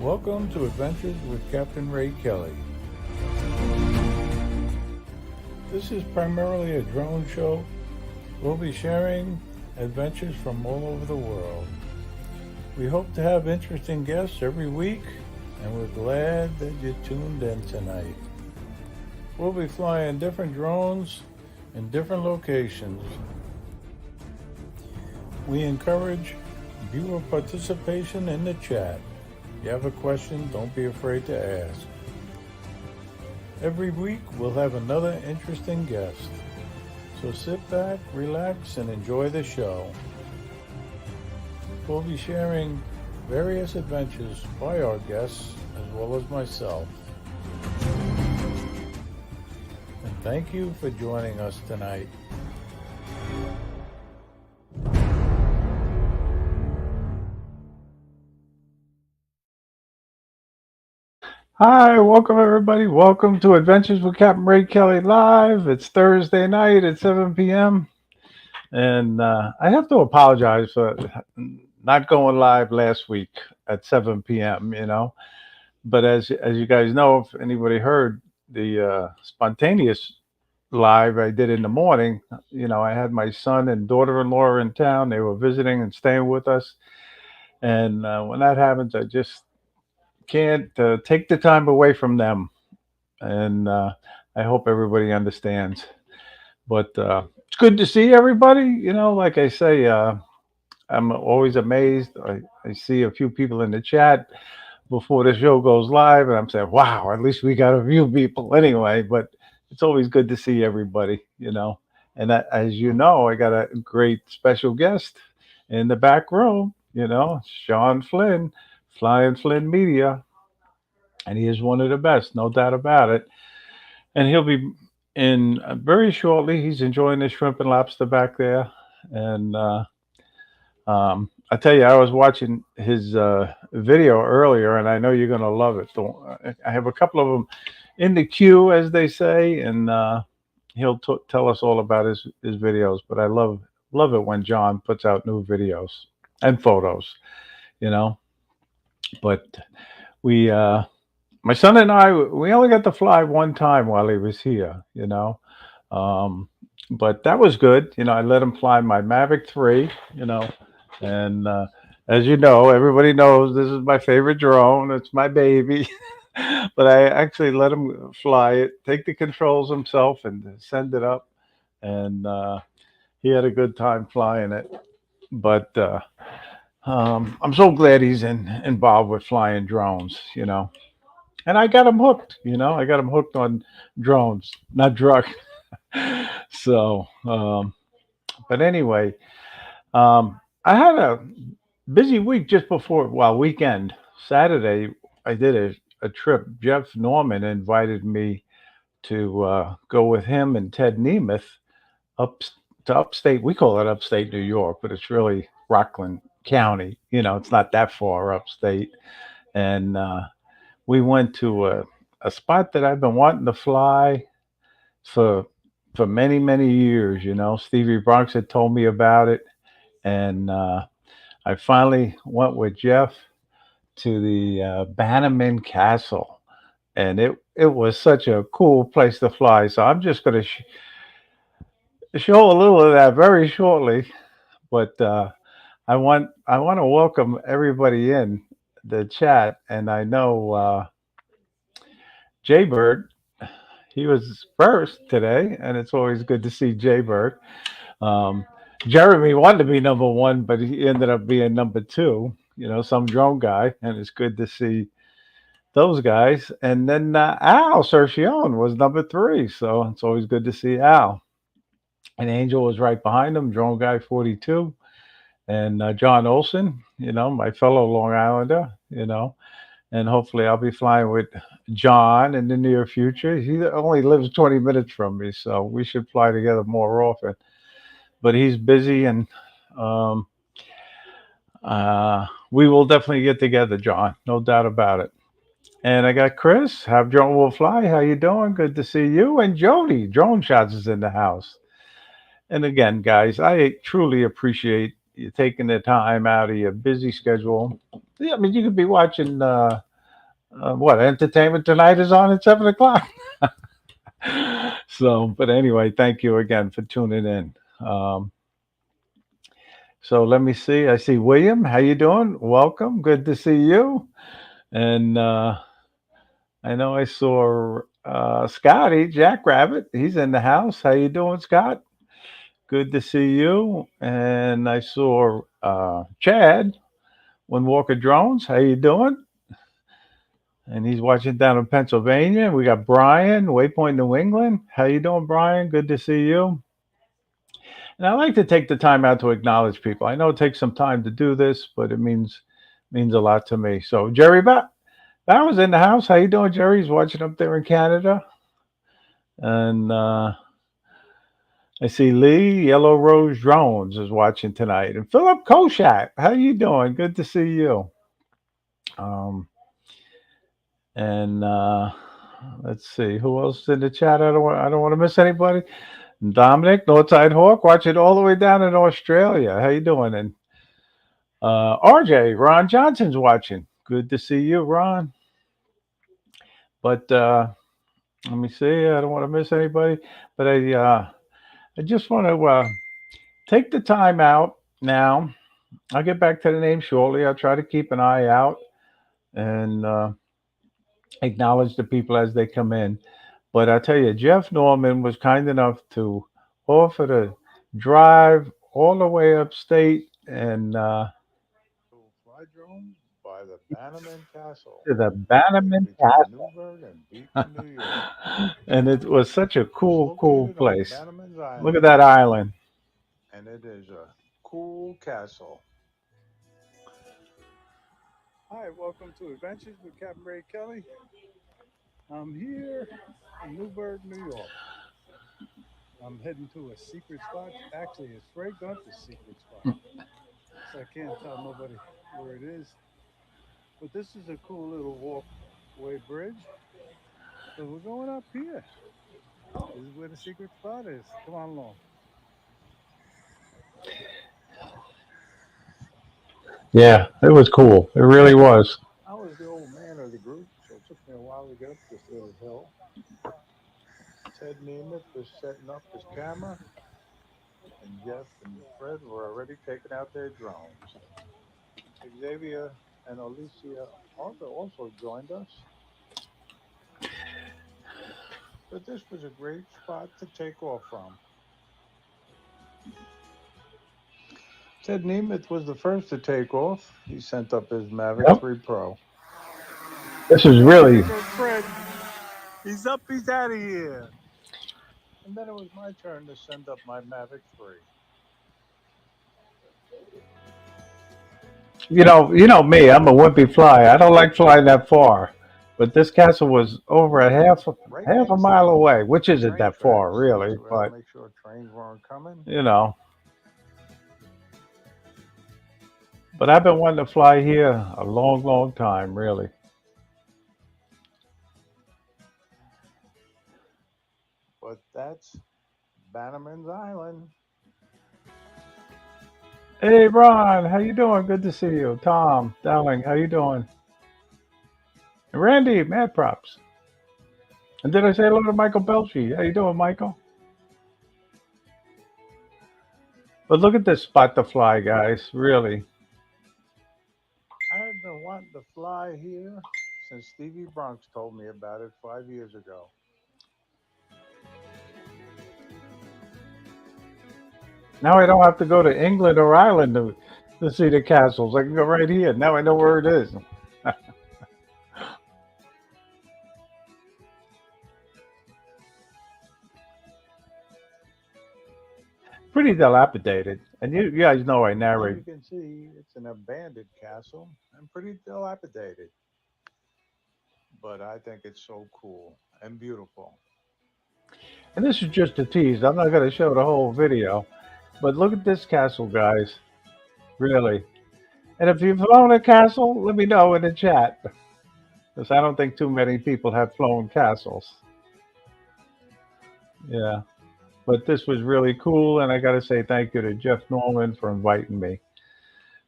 Welcome to Adventures with Captain Ray Kelly. This is primarily a drone show. We'll be sharing adventures from all over the world. We hope to have interesting guests every week, and we're glad that you tuned in tonight. We'll be flying different drones in different locations. We encourage viewer participation in the chat. If you have a question, don't be afraid to ask. Every week we'll have another interesting guest. So sit back, relax, and enjoy the show. We'll be sharing various adventures by our guests as well as myself. And thank you for joining us tonight. Hi, welcome everybody. Welcome to Adventures with Captain Ray Kelly Live. It's Thursday night at 7 p.m. And I have to apologize for not going live last week at 7 p.m., But as you guys know, if anybody heard the spontaneous live I did in the morning, I had my son and daughter-in-law in town. They were visiting and staying with us. And when that happens, I just can't take the time away from them. And I hope everybody understands. But it's good to see everybody. Like I say, I'm always amazed. I see a few people in the chat before the show goes live, and I'm saying, wow, at least we got a few people anyway. But it's always good to see everybody. And as you know, I got a great special guest in the back row, Sean Flynn, Flying Flynn Media. And he is one of the best, no doubt about it. And he'll be in very shortly. He's enjoying the shrimp and lobster back there. And I tell you, I was watching his video earlier, and I know you're going to love it. So I have a couple of them in the queue, as they say, and he'll tell us all about his videos. But I love it when John puts out new videos and photos, you know. But we, my son and I, we only got to fly one time while he was here. But that was good. I let him fly my Mavic 3, and as you know, everybody knows this is my favorite drone. It's my baby. But I actually let him fly it, take the controls himself, and send it up. And he had a good time flying it. But I'm so glad he's involved with flying drones. And I got him hooked. I got him hooked on drones, not drugs. So, but anyway, I had a busy week just before, weekend. Saturday, I did a trip. Jeff Norman invited me to go with him and Ted Nemeth up to upstate. We call it upstate New York, but it's really Rockland County. It's not that far upstate. And we went to a spot that I've been wanting to fly for many, many years. Stevie Bronx had told me about it. And I finally went with Jeff to the Bannerman Castle, and it was such a cool place to fly. So I'm just going to show a little of that very shortly. But I want to welcome everybody in the chat, and I know Jaybird. He was first today, and it's always good to see Jaybird. Um, Jeremy wanted to be number one, but he ended up being number two. Some drone guy, and it's good to see those guys. And then Al Sercione was number three, so it's always good to see Al. And Angel was right behind him, drone guy 42, and John Olson, my fellow Long Islander, and hopefully I'll be flying with John in the near future. He only lives 20 minutes from me, so we should fly together more often. But he's busy, and we will definitely get together, John. No doubt about it. And I got Chris. Have Drone Will Fly. How you doing? Good to see you. And Jody, Drone Shots is in the house. And again, guys, I truly appreciate you taking the time out of your busy schedule. Yeah, I mean, you could be watching What entertainment tonight is on at 7 o'clock. So, but anyway, thank you again for tuning in. Um, so let me see. I see William. How you doing? Welcome. Good to see you. And I know I saw Scotty Jackrabbit. He's in the house. How you doing, Scott? Good to see you. And I saw Chad when Walker Drones. How you doing? And he's watching down in Pennsylvania. We got Brian, Waypoint, New England. How you doing, Brian? Good to see you. And I like to take the time out to acknowledge people. I know it takes some time to do this, but it means a lot to me. So Jerry Bat was in the house. How you doing, Jerry? He's watching up there in Canada. And I see Lee Yellow Rose Drones is watching tonight, and Philip Koshat. How you doing? Good to see you. Um, and let's see who else in the chat. I don't want to miss anybody. Dominic Northside Hawk watching all the way down in Australia. How you doing? And RJ Ron Johnson's watching. Good to see you, Ron. But let me see. I don't want to miss anybody. But I just want to take the time out now. I'll get back to the name shortly. I'll try to keep an eye out and acknowledge the people as they come in. But I tell you, Jeff Norman was kind enough to offer to drive all the way upstate and Fly drone by the Bannerman Castle to the Bannerman between Castle. Newburgh and Beacon, New York. And it was such a It's cool located on place. Bannerman's Look at Island, that island. and it is a cool castle. Hi, welcome to Adventures with Captain Ray Kelly. I'm here in Newburgh, New York. I'm heading to a secret spot. Actually, it's Ray Gunter's secret spot. So I can't tell nobody where it is. But this is a cool little walkway bridge. So we're going up here. This is where the secret spot is. Come on along. Yeah, it was cool. It really was. I was the old man of the group, so it took me a while to get up this little hill. Ted Nemeth was setting up his camera, and Jeff and Fred were already taking out their drones. Xavier and Alicia Arthur also joined us, but this was a great spot to take off from. Ted Nemeth was the first to take off. He sent up his Mavic Yep. 3 Pro. This was Then really. there goes Fred. He's up, he's out of here. And then it was my turn to send up my Mavic 3. You know me. I'm a wimpy fly. I don't like flying that far. But this castle was over a Right half a next to mile the away, which isn't train that far, tracks, really. so we had to But make sure trains weren't coming. you know, but I've been wanting to fly here a long time, really. But that's Bannerman's Island. Hey, Ron, how you doing? Good to see you. Tom, Dowling, how you doing? And Randy, Mad Props. And did I say hello to Michael Belchi? How you doing, Michael? But look at this spot to fly, guys. Really. I've been wanting to fly here since Stevie Bronx told me about it 5 years ago. Now I don't have to go to England or Ireland to see the castles. I can go right here. Now I know where it is. Pretty dilapidated. And you guys know I As narrate. you can see, it's an abandoned castle and pretty dilapidated. But I think it's so cool and beautiful. And this is just a tease. I'm not going to show the whole video. But look at this castle, guys. Really. And if you've flown a castle, let me know in the chat. Because I don't think too many people have flown castles. Yeah. But this was really cool. And I got to say thank you to Jeff Norman for inviting me.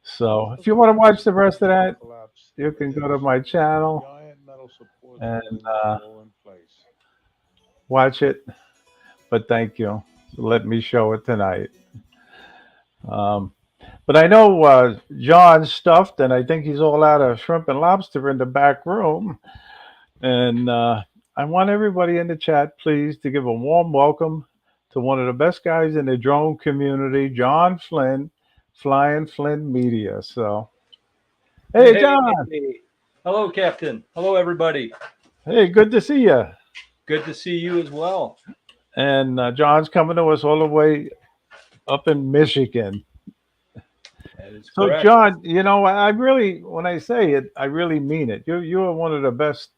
So Just if you want to before watch the rest of the that, collapse, you they can did go a to my channel. giant metal Vital support and systems are all in place. watch it. But thank you. Let me show it tonight. Um, but I know John's stuffed, and I think he's all out of shrimp and lobster in the back room. And I want everybody in the chat, please, to give a warm welcome to one of the best guys in the drone community, John Flynn, Flying Flynn Media. So, hey, Hey, John. hello, Captain. Hello, everybody. Hey, good to see you. Good to see you as well. And John's coming to us all the way up in Michigan. That is So, correct. John, I really, when I say it, I really mean it. You are one of the best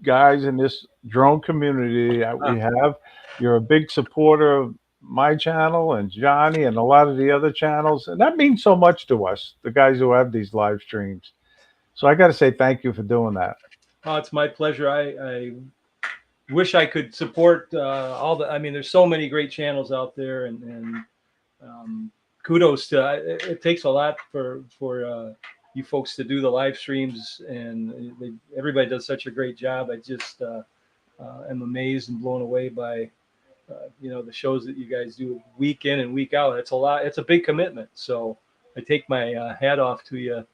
guys in this drone community that we Ah, have. You're a big supporter of my channel and Johnny and a lot of the other channels, and that means so much to us, the guys who have these live streams. So I got to say thank you for doing that. oh, it's my pleasure. I wish I could support all the. I mean, there's so many great channels out there, and kudos to. It takes a lot for you folks to do the live streams, and everybody does such a great job. I just am amazed and blown away by the shows that you guys do week in and week out. It's a lot. It's a big commitment. So I take my hat off to you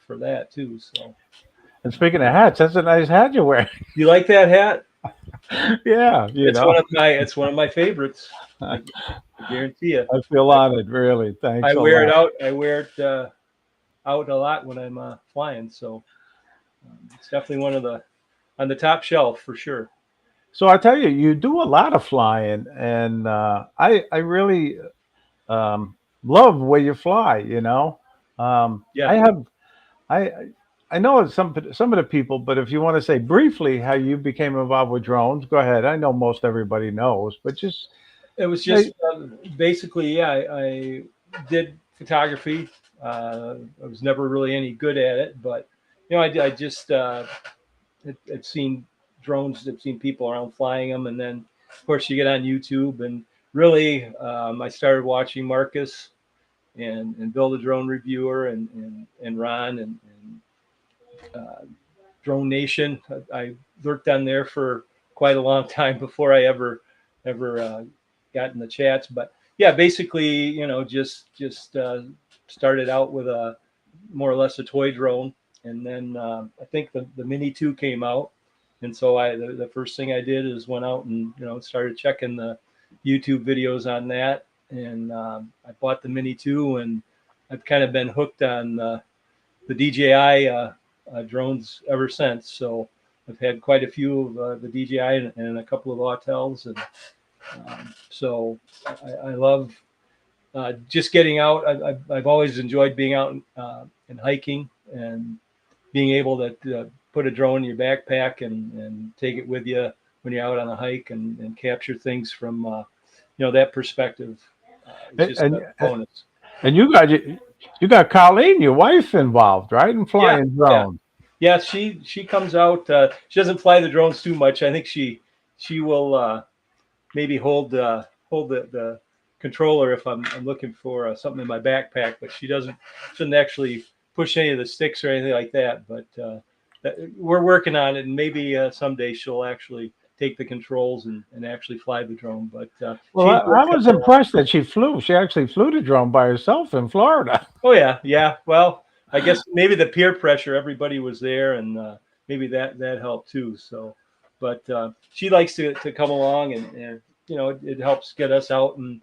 for that too. So And speaking of hats, that's a nice hat you're wearing. you like that hat? Yeah, It's one of my favorites. I, I guarantee you. I feel honored, really. I Thanks a wear it lot. out. I wear it out a lot when I'm flying. So it's definitely one of the on the top shelf for sure. So I tell you, you do a lot of flying, and I really love where you fly. Yeah. I have I I know some of the people, but if you want to say briefly how you became involved with drones, go ahead. I know most everybody knows, but just It was say just basically, yeah, I did photography. I was never really any good at it, but I just had seen drones, I've seen people around flying them, and then of course you get on YouTube, and really I started watching Marcus and Bill the Drone Reviewer and Ron and Drone Nation. I lurked on there for quite a long time before I ever got in the chats. But yeah, basically, just started out with a more or less a toy drone, and then I think the Mini 2 came out, and so the first thing I did is went out and started checking the YouTube videos on that, and I bought the Mini 2, and I've kind of been hooked on the DJI drones ever since. So I've had quite a few of the DJI and a couple of hotels, and so I love just getting out. I've always enjoyed being out and hiking and being able to put a drone in your backpack and take it with you when you're out on a hike and capture things from that perspective. It's just and a bonus. and you got Colleen, your wife, involved, right, in Yeah, flying yeah. drones. Yeah, she comes out. She doesn't fly the drones too much. I think she will maybe hold the controller if I'm looking for something in my backpack, but shouldn't actually push any of the sticks or anything like that. But we're working on it, and maybe someday she'll actually take the controls and actually fly the drone. But Well, she I enjoys was coming. impressed that she flew. She actually flew the drone by herself in Florida. Oh yeah, yeah. Well, I guess maybe the peer pressure. Everybody was there, and maybe that helped too. So, but she likes to come along, and it helps get us out and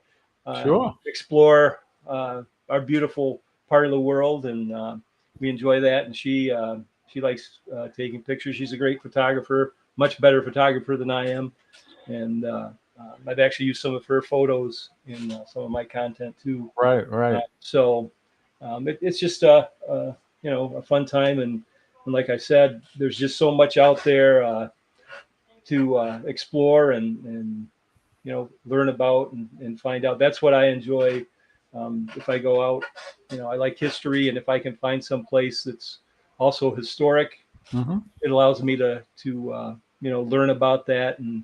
Sure. explore our beautiful part of the world, and we enjoy that. And she likes taking pictures. She's a great photographer, much better photographer than I am, and I've actually used some of her photos in some of my content too. Right, right. So it's just a fun time, and like I said, there's just so much out there to explore and learn about and find out. That's what I enjoy. If I go out, I like history, and if I can find some place that's also historic, Hmm. it allows me to learn about that, and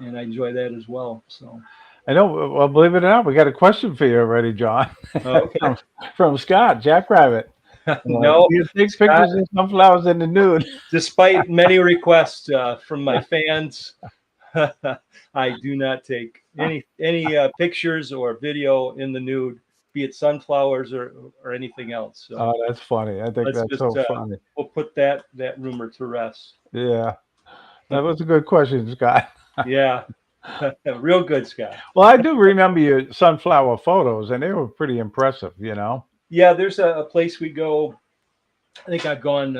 I enjoy that as well. So I know. Well, believe it or not, we got a question for you already, John, okay. from, from Scott Jackrabbit. No, You take Scott, pictures of sunflowers in the nude. despite many requests from my fans, I do not take any pictures or video in the nude, be it sunflowers or anything else. So Oh, that's funny. I think let's that's just so funny. we'll put that rumor to rest. Yeah, that was a good question, Scott. Yeah, real good, Scott. Well, I do remember your sunflower photos, and they were pretty impressive. Yeah, there's a place we go. I think I've gone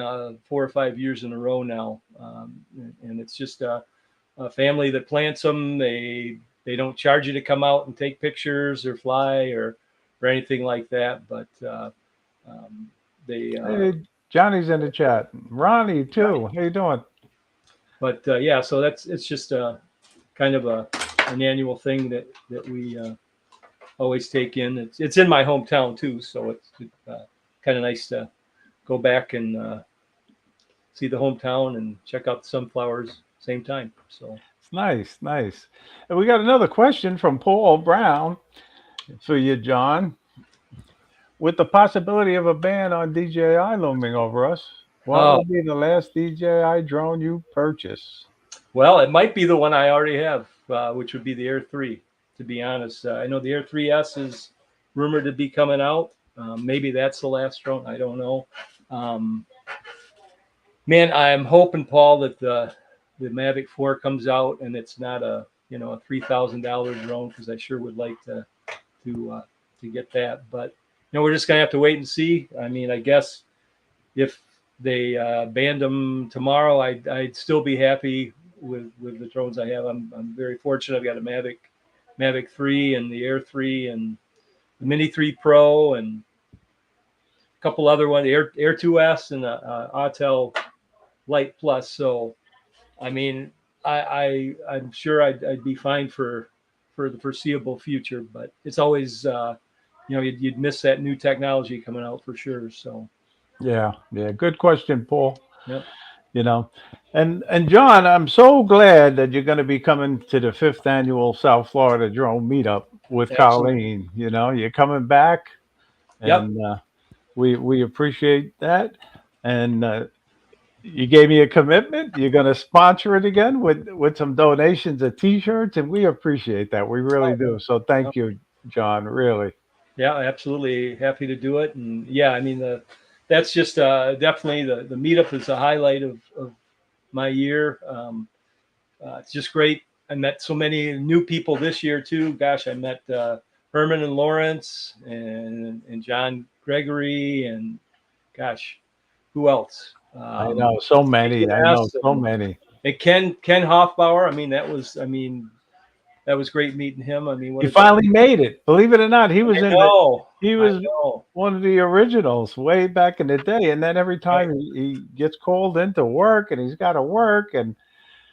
4 or 5 years in a row now, and it's just a family that plants them. They don't charge you to come out and take pictures or fly or anything like that, but um, they. Hey, Johnny's in the chat. Ronnie too. How you doing? But yeah, so it's just kind of an annual thing that we always take in. It's in my hometown too, so it's kind of nice to go back and see the hometown and check out the sunflowers same time. So It's nice, nice. And we got another question from Paul Brown for you, John. With the possibility of a ban on DJI looming over us, what oh will be the last DJI drone you purchase? well, it might be the one I already have, which would be the Air 3. To be honest, I know the Air 3S is rumored to be coming out. Maybe that's the last drone. I don't know. Um, Man, I'm hoping, Paul, that the Mavic 4 comes out and it's not a $3,000 drone, because I sure would like to to get that. But we're just gonna have to wait and see. I mean, I guess if they banned them tomorrow, I'd still be happy with the drones I have. I'm very fortunate. I've got a Mavic 3 and the Air 3 and the Mini 3 Pro and a couple other ones, Air 2S and a Autel Light Plus. So I mean, I'm sure I'd be fine for the foreseeable future, but it's always you'd miss that new technology coming out for sure. So Yeah, yeah. Good question, Paul. yep, You know, and John, I'm so glad that you're going to be coming to the fifth annual South Florida Drone Meetup with absolutely, Colleen. You're coming back, yep, and we appreciate that. And you gave me a commitment. You're going to sponsor it again with some donations of T-shirts, and we appreciate that. We really do. So oh, thank you, John. Really. yeah, absolutely happy to do it. And yeah, I mean that's just definitely the meetup is a highlight of my year. It's just great. I met so many new people this year too. Gosh, I met Herman and Lawrence and John Gregory and gosh, who else? I know so many. I know KS so many. and Ken Hoffbauer. That was great meeting him. I mean, what He a guy. finally made it. Believe it or not, he was I in the. know, He I was know. one of the originals way back in the day. And then every Right. time he gets called into work and he's got to work. And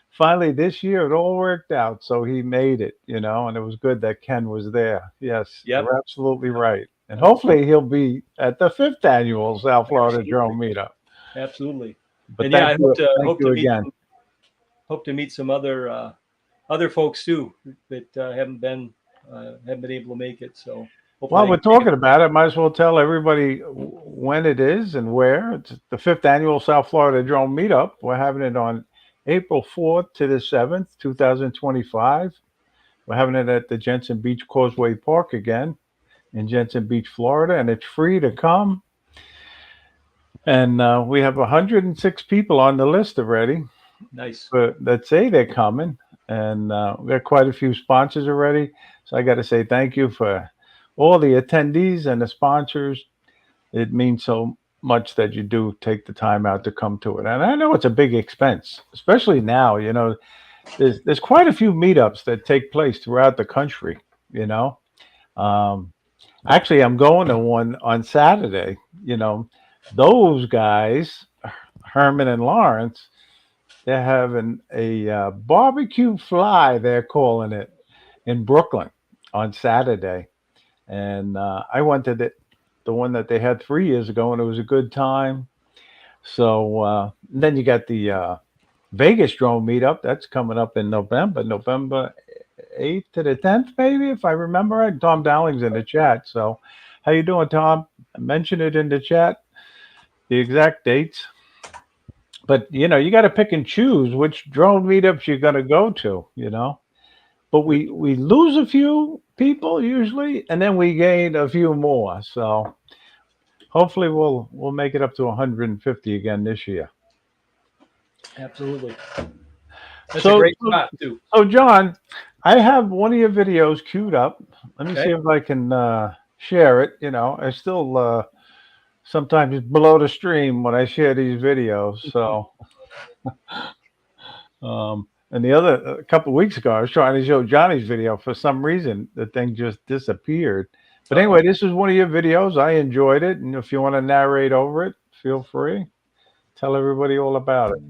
finally this year it all worked out. So he made it, and it was good that Ken was there. Yes, Yep. you're absolutely Yep. right. And Yep. hopefully he'll be at the fifth annual South Florida Absolutely. Drone Meetup. Absolutely. But And yeah, I hope to thank hope to you meet again. some other folks too that haven't been able to make it. So While hopefully we're they can make it. talking about it, might as well tell everybody when it is and where. It's the fifth annual South Florida Drone Meetup. We're having it on April 4th to the 7th, 2025. We're having it at the Jensen Beach Causeway Park again in Jensen Beach, Florida, and it's free to come. And we have 106 people on the list already Nice. that say they're coming. And we got quite a few sponsors already. So I got to say thank you for all the attendees and the sponsors. It means so much that you do take the time out to come to it. And I know it's a big expense, especially now. There's quite a few meetups that take place throughout the country. You know, um, actually, I'm going to one on Saturday. Those guys, Herman and Lawrence, they're having a barbecue fly. They're calling it in Brooklyn on Saturday, and I went to the one that they had 3 years ago, and it was a good time. So then you got the Vegas drone meetup that's coming up in November 8th to the 10th, maybe if I remember right. Tom Dowling's in the chat. So how you doing, Tom? I mentioned it in the chat. the exact dates. But you got to pick and choose which drone meetups you're going to go to. But we lose a few people usually, and then we gain a few more. So hopefully we'll make it up to 150 again this year. Absolutely. That's a So great spot too. so John, I have one of your videos queued up. Let me Okay. see if I can share it. I still sometimes below the stream when I share these videos. So and the other a couple of weeks ago, I was trying to show Johnny's video. For some reason, the thing just disappeared. But Uh-oh. anyway, this is one of your videos. I enjoyed it, and if you want to narrate over it, feel free. Tell everybody all about it.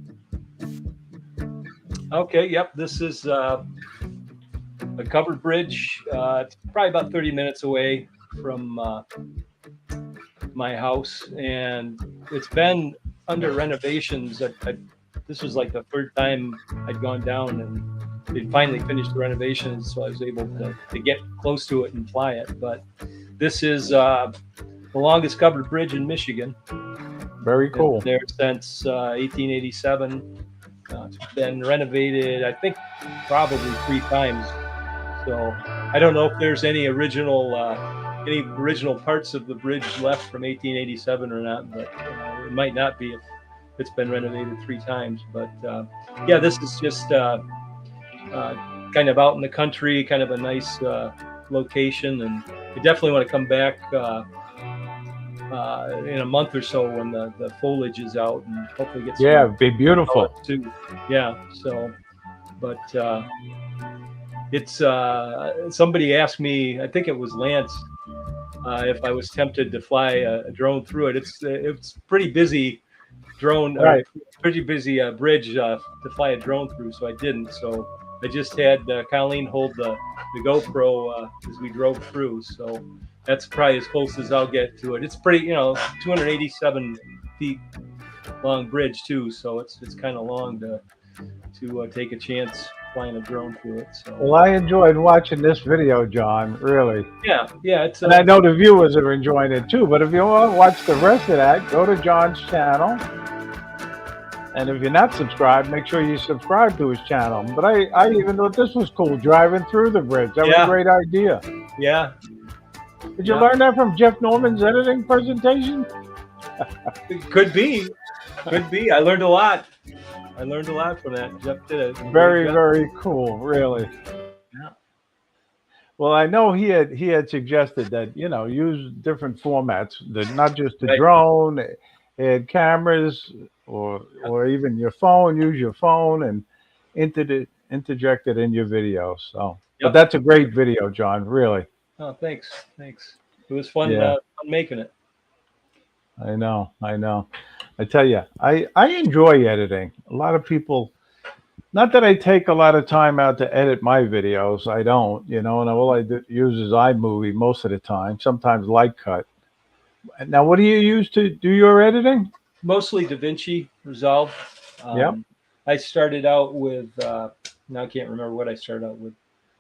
Okay. Yep. This is a covered bridge. It's probably about 30 minutes away from my house, and it's been under renovations. This was like the third time I'd gone down, and they finally finished the renovations, so I was able to get close to it and fly it. But this is the longest covered bridge in Michigan. Very cool. It's there since 1887. It's been renovated, I think, probably 3 times. So I don't know if there's any original parts of the bridge left from 1887 or not, but it might not be if it's been renovated 3 times. But yeah, this is just kind of out in the country, kind of a nice location, and I definitely want to come back in a month or so when the foliage is out and hopefully get some it'd be beautiful too. Yeah. So, but it's somebody asked me, I think it was Lance, if I was tempted to fly a drone through it. It's pretty busy drone, Right. pretty busy bridge to fly a drone through, so I didn't. So I just had Colleen hold the GoPro as we drove through. So that's probably as close as I'll get to it. It's pretty, 287 feet long bridge too, so it's kind of long to take a chance flying a drone through it. So Well, I enjoyed watching this video, John. Really. yeah, it's And I know the viewers are enjoying it too. But if you want to watch the rest of that, go to John's channel. And if you're not subscribed, make sure you subscribe to his channel. But I even thought this was cool, driving through the bridge. That was a great idea. Yeah. Did you learn that from Jeff Norman's editing presentation? It could be. I learned a lot. From that. Jeff did it. Very, very cool, really. Yeah. Well, I know he had suggested that, use different formats, that not just the drone, had cameras or even your phone, use your phone and interject it in your video. So, but that's a great video, John, really. Oh, thanks. It was fun, fun making it. I know. I tell you, I enjoy editing. A lot of people, not that I take a lot of time out to edit my videos. I don't, and all I use is iMovie most of the time, sometimes Light Cut. Now, what do you use to do your editing? Mostly DaVinci Resolve. I started out with, now I can't remember what I started out with,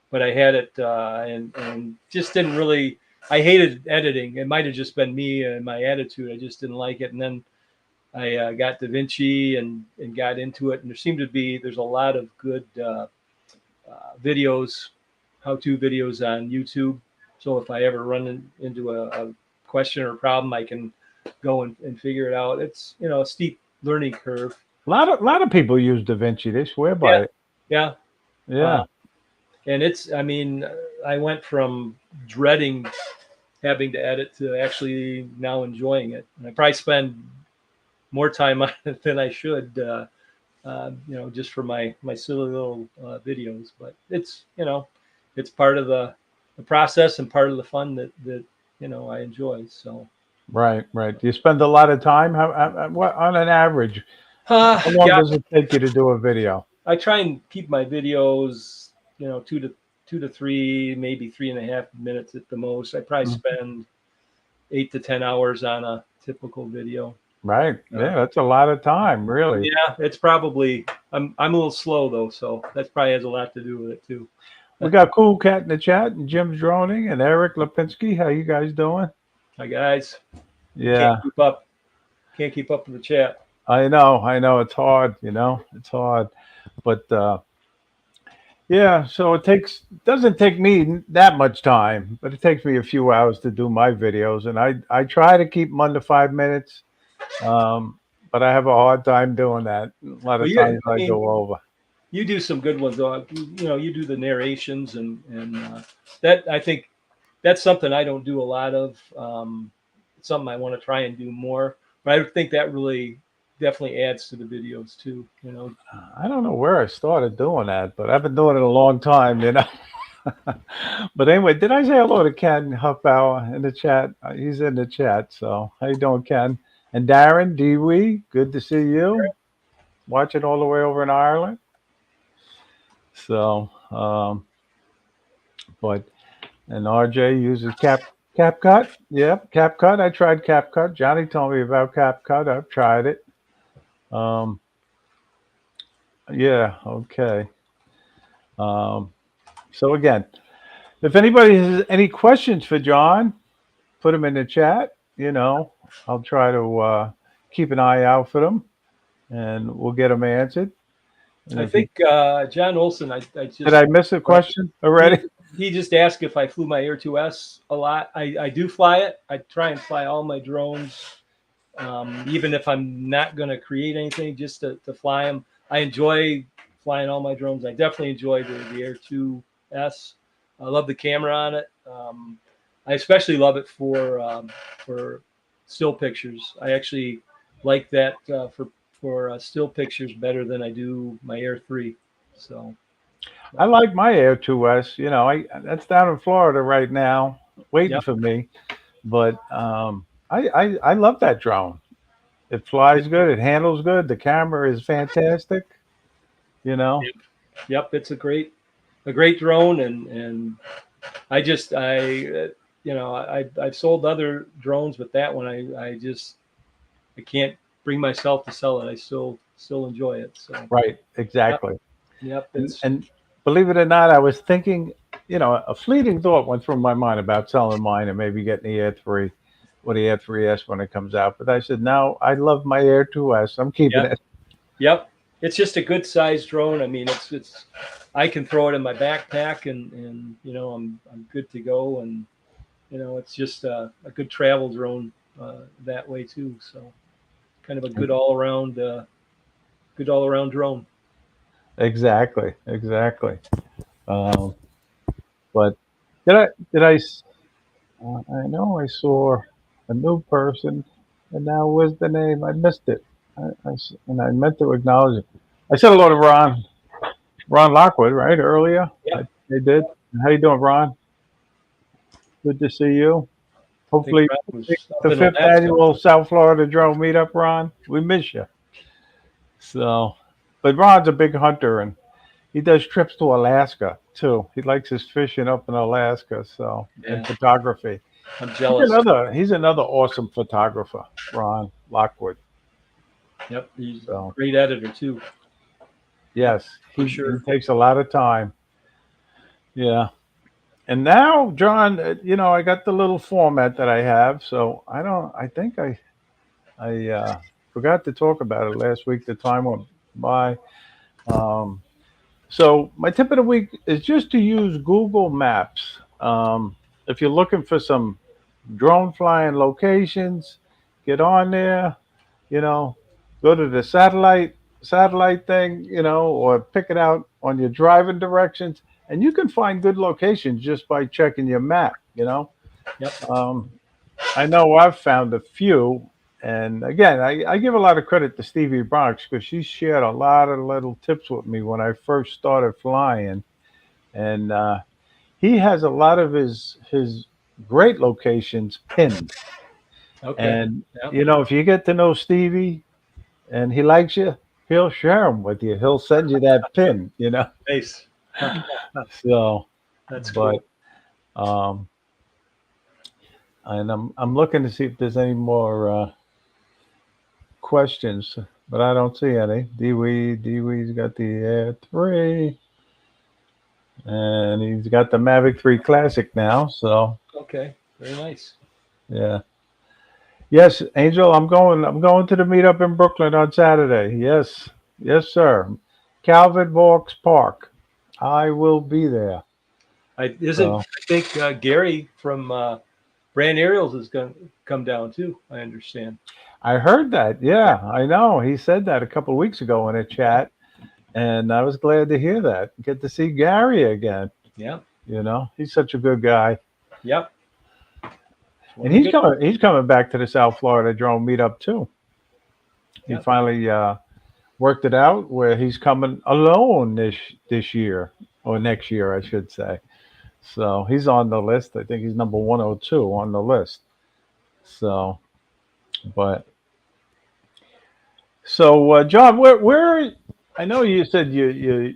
but I had it and just didn't really, I hated editing. It might have just been me and my attitude. I just didn't like it. And then I got DaVinci and got into it. And there's a lot of good videos, how-to videos on YouTube. So if I ever run into a question or problem, I can go and figure it out. It's, a steep learning curve. A lot of people use DaVinci. They swear by it. Yeah. And I went from dreading having to edit to actually now enjoying it. And I probably spend more time on it than I should, just for my silly little videos. But it's, it's part of the process and part of the fun that I enjoy. So. Right. You spend a lot of time. What on an average? How long does it take you to do a video? I try and keep my videos, 2 to 3, maybe 3.5 minutes at the most. I probably spend 8 to 10 hours on a typical video. Right. Yeah, that's a lot of time, really. Yeah, it's probably. I'm a little slow though, so that probably has a lot to do with it too. We got Cool Cat in the chat, and Jim's droning, and Eric Lipinski. How you guys doing? Hi guys. Yeah. Can't keep up. can't keep up with the chat. I know. It's hard, it's hard. But yeah, so doesn't take me that much time, but it takes me a few hours to do my videos, and I try to keep them under 5 minutes. Um, but I have a hard time doing that. A lot But of you, times I I mean, go over. you do some good ones though. You do the narrations and that I think that's something I don't do a lot of. It's something I want to try and do more. But I think that really definitely adds to the videos too. I don't know where I started doing that, but I've been doing it a long time. But anyway, did I say hello to Ken Huffbauer in the chat? He's in the chat. So how you doing, Ken? And Darren, Dewey, good to see you. Watching all the way over in Ireland. So, but and RJ uses CapCut. Yep, CapCut. I tried CapCut. Johnny told me about CapCut. I've tried it. Um, yeah, okay. Um, so again, if anybody has any questions for John, put them in the chat. I'll try to keep an eye out for them, and we'll get them answered. And I if you think John Olson. I did, just I miss a question he already? he just asked if I flew my Air 2S a lot. I do fly it. I try and fly all my drones, even if I'm not going to create anything, just to fly them. I enjoy flying all my drones. I definitely enjoy the Air 2S. I love the camera on it. I especially love it for still pictures. I actually like that for still pictures better than I do my Air 3. So I like my Air 2S. I that's down in Florida right now, waiting yep, for me. But I love that drone. It flies good. It handles good. The camera is fantastic. You know. yep, it's a great drone, and I just I've sold other drones, but that one I can't bring myself to sell it. I still enjoy it. So Right. yep, Exactly. yep, And it's and believe it or not, I was thinking. A fleeting thought went through my mind about selling mine and maybe getting the Air 3 or the Air 3S when it comes out. But I said, no, I love my Air 2S. I'm keeping yep, it. yep. It's just a good sized drone. I mean, it's I can throw it in my backpack and I'm good to go, and it's just a good travel drone that way too. So kind of a good all around drone. Exactly. Exactly. Um, but did I did I s- I know I saw a new person, and now where's the name? I missed it. And I meant to acknowledge it. I said hello to Ron Lockwood, right, earlier. I did. How you doing, Ron? Good to see you. I think Hopefully, Ron was up the in fifth Alaska. annual South Florida Drone Meetup, Ron. We miss you. So, but Ron's a big hunter, and he does trips to Alaska too. He likes his fishing up in Alaska, so and Yeah, photography. I'm He's jealous. another awesome photographer, Ron Lockwood. Yep, he's So a great editor too, yes, for he sure. takes a lot of time. Yeah. And now, John, I got the little format that I have, so I don't. I think I forgot to talk about it last week. The time went by. Um, so my tip of the week is just to use Google Maps. If you're looking for some drone flying locations, get on there. you know, Go to the satellite thing, or pick it out on your driving directions, and you can find good locations just by checking your map. Yep, Um, I know I've found a few, and again, I give a lot of credit to Stevie Bronx because she shared a lot of little tips with me when I first started flying, and he has a lot of his great locations pinned. okay, And yep, if you get to know Stevie and he likes you, he'll share them with you. He'll send you that pin. nice. So, That's but cool. um, and I'm looking to see if there's any more questions, but I don't see any. Dewey's got the Air 3, and he's got the Mavic 3 Classic now. So Okay, very nice. yeah, Yes, Angel, I'm going. I'm going to the meetup in Brooklyn on Saturday. Yes, yes, sir. Calvin Vaux Park. I will be there. I So think Gary from Brand Aerials is going to come down too. I understand. I heard that. Yeah, Yeah, I know. He said that a couple of weeks ago in a yeah, chat, and I was glad to hear that. Get to see Gary again. yeah, He's such a good guy, yep. It's one and of the good ones. He's coming back to the South Florida drone meetup too. He Yep, finally worked it out where he's coming alone this year or next year, I should say. So he's on the list. I think he's number 102 on the list. So, but John, where I know you said you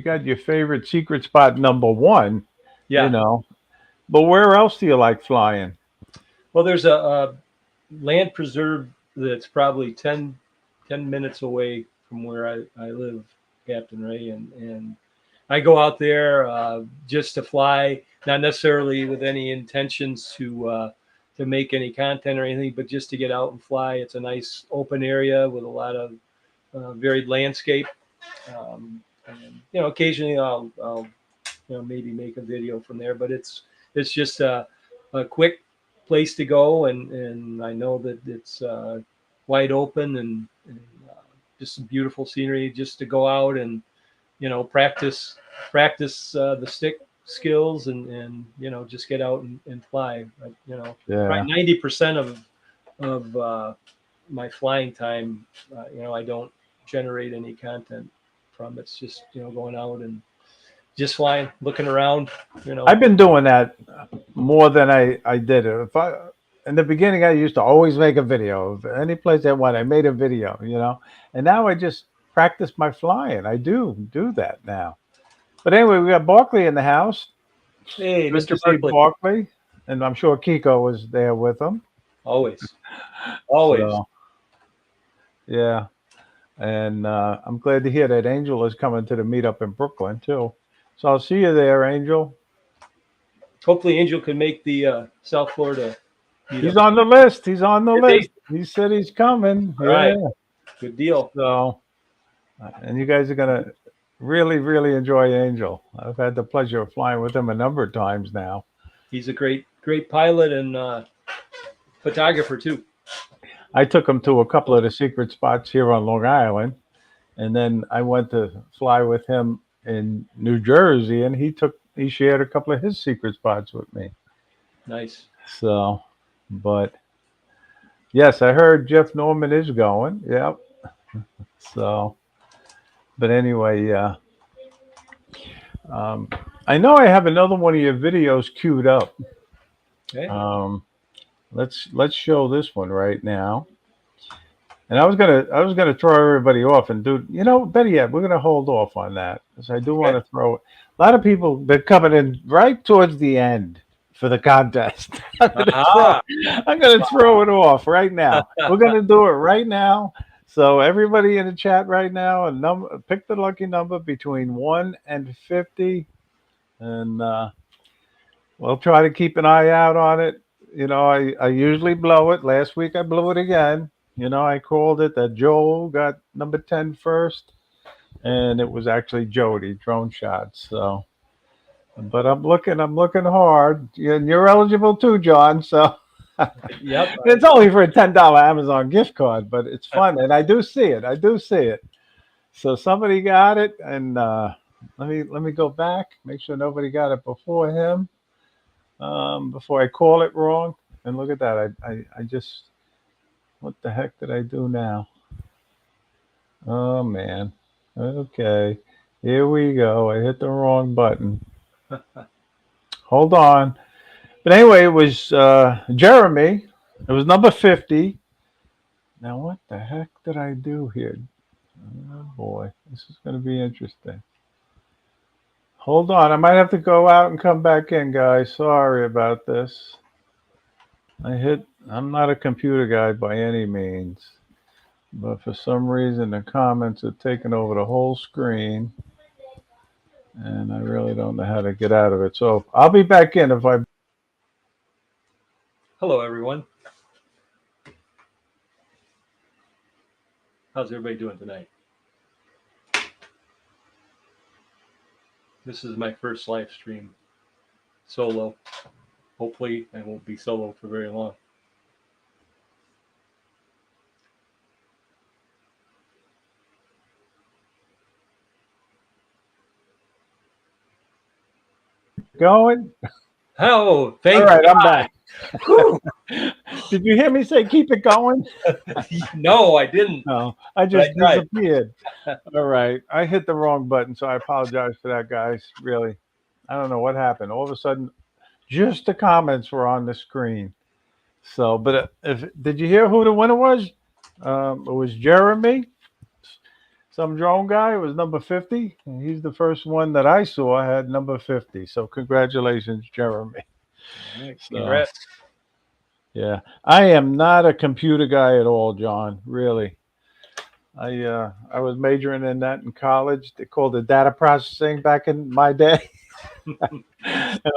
got your favorite secret spot number one, you yeah. know, but where else do you like flying? Well, there's a land preserve that's probably 10 minutes away from where I live, Captain Ray, and I go out there just to fly, not necessarily with any intentions to make any content or anything, but just to get out and fly. It's a nice open area with a lot of varied landscape, and occasionally I'll maybe make a video from there, but it's just a quick place to go, and I know that it's wide open and just some beautiful scenery just to go out and practice the stick skills and just get out and fly. Yeah, Probably 90% of my flying time, I don't generate any content from. It's just going out and just flying, looking around. You know, I've been doing that more than I did it. If I In the beginning, I used to always make a video of any place I went. I made a video, and now I just practice my flying. I do that now. But anyway, we got Barkley in the house. hey, Good Mr. to see Barkley, Barkley, and I'm sure Kiko was there with him. always, always. So yeah, and I'm glad to hear that Angel is coming to the meetup in Brooklyn too. So I'll see you there, Angel. Hopefully, Angel can make the South Florida He's meetup. on the list. He's on the Is he? list. He said he's coming. All right, Yeah. good deal. So, and you guys are gonna really, really enjoy Angel. I've had the pleasure of flying with him a number of times now. He's a great pilot and photographer too. I took him to a couple of the secret spots here on Long Island, and then I went to fly with him in New Jersey, and he shared a couple of his secret spots with me. Nice. So, but yes, I heard Jeff Norman is going. Yep. So, but anyway, um, I know I have another one of your videos queued up. Okay. Um, let's show this one right now. And I was gonna throw everybody off and do better yet, we're gonna hold off on that because I do want Okay. to throw a lot of people been coming in right towards the end for the contest. Aha. I'm gonna throw it off right now. We're gonna do it right now. So everybody in the chat right now, pick the lucky number between 1 and 50, and we'll try to keep an eye out on it. I usually blow it. Last week I blew it again. I called it that Joel got number 10 first, and it was actually Jody drone shots. So, but I'm looking hard, and you're eligible too, John. So Yep. it's only for a $10 Amazon gift card, but it's fun, and I do see it. I do see it. So somebody got it, and let me go back, make sure nobody got it before him, before I call it wrong. And look at that. I just what the heck did I do now? Oh man. Okay. Here we go. I hit the wrong button. Hold on. But anyway, it was Jeremy. It was number 50. Now what the heck did I do here? Oh boy. This is gonna be interesting. Hold on. I might have to go out and come back in, guys. Sorry about this. I'm not a computer guy by any means. But for some reason, the comments have taken over the whole screen, and I really don't know how to get out of it. So I'll be back in if I. Hello, everyone. How's everybody doing tonight? This is my first live stream solo. Hopefully, I won't be solo for very long. Going? Oh, thank All right, God. I'm back. Did you hear me say keep it going? No, I didn't. No, I But just I tried. disappeared. All right, I hit the wrong button, so I apologize for that, guys. Really, I don't know what happened. All of a sudden, just the comments were on the screen. So, but if did you hear who the winner was? It was Jeremy, some drone guy. It was number 50. And he's the first one that I saw had number 50. So, congratulations, Jeremy. All right, So, congrats. yeah, I am not a computer guy at all, John. Really, I was majoring in that in college. They called it data processing back in my day, and